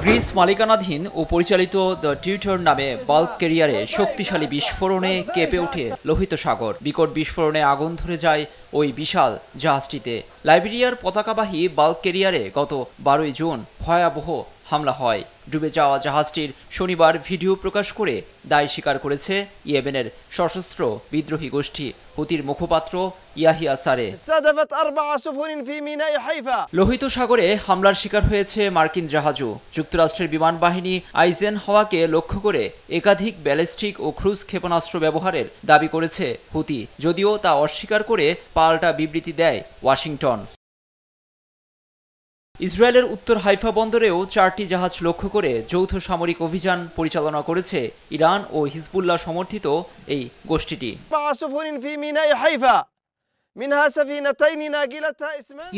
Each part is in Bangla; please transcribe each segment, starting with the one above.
গ্রিস মালিকানাধীন ও পরিচালিত দ্য টিউটর নামে বাল্ক ক্যারিয়ারে শক্তিশালী বিস্ফোরণে কেঁপে ওঠে লোহিত সাগর। বিকট বিস্ফোরণে আগুন ধরে যায় ওই বিশাল জাহাজটিতে। লাইবেরিয়ার পতাকাবাহী বাল্ক ক্যারিয়ারে গত 12 জুন ভয়াবহ হামলা হয়। ডুবে যাওয়া জাহাজটির শনিবার ভিডিও প্রকাশ করে দায় স্বীকার করেছে ইয়েমেনের সশস্ত্র বিদ্রোহী গোষ্ঠী হুতির মুখপাত্র ইয়াহিয়া সারে। লোহিত সাগরে হামলার শিকার হয়েছে মার্কিন জাহাজও। যুক্তরাষ্ট্রের বিমান বাহিনী আইজেন হাওয়াকে লক্ষ্য করে একাধিক ব্যালিস্টিক ও ক্রুজ ক্ষেপণাস্ত্র ব্যবহারের দাবি করেছে হুতি, যদিও তা অস্বীকার করে পাল্টা বিবৃতি দেয় ওয়াশিংটন। ইসরায়েলের উত্তর হাইফা বন্দরেও 4টি জাহাজ লক্ষ্য করে যৌথ সামরিক অভিযান পরিচালনা করেছে ইরান ও হিজবুল্লাহ সমর্থিত এই গোষ্ঠীটি।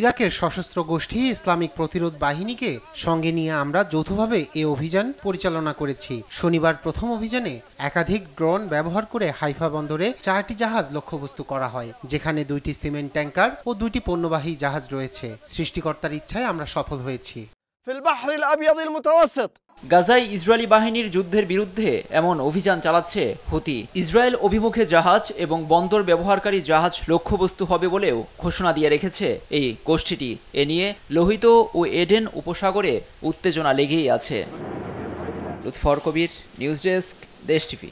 ইরাকের সশস্ত্র গোষ্ঠী ইসলামিক প্রতিরোধ বাহিনীকে সঙ্গে নিয়ে আমরা যৌথভাবে এ অভিযান পরিচালনা করেছি। শনিবার প্রথম অভিযানে একাধিক ড্রোন ব্যবহার করে হাইফা বন্দরে 4টি জাহাজ লক্ষ্যবস্তু করা হয়, যেখানে 2টি সিমেন্ট ট্যাঙ্কার ও 2টি পণ্যবাহী জাহাজ রয়েছে। সৃষ্টিকর্তার ইচ্ছায় আমরা সফল হয়েছি। গাজায় ইসরায়েলি বাহিনীর যুদ্ধের বিরুদ্ধে এমন অভিযান চালাচ্ছে হুতি। ইসরায়েল অভিমুখে জাহাজ এবং বন্দর ব্যবহারকারী জাহাজ লক্ষ্যবস্তু হবে বলেও ঘোষণা দিয়ে রেখেছে এই গোষ্ঠীটি। এ নিয়ে লোহিত ও এডেন উপসাগরে উত্তেজনা লেগেই আছে। লুৎফর কবির, নিউজ ডেস্ক, দেশ টিভি।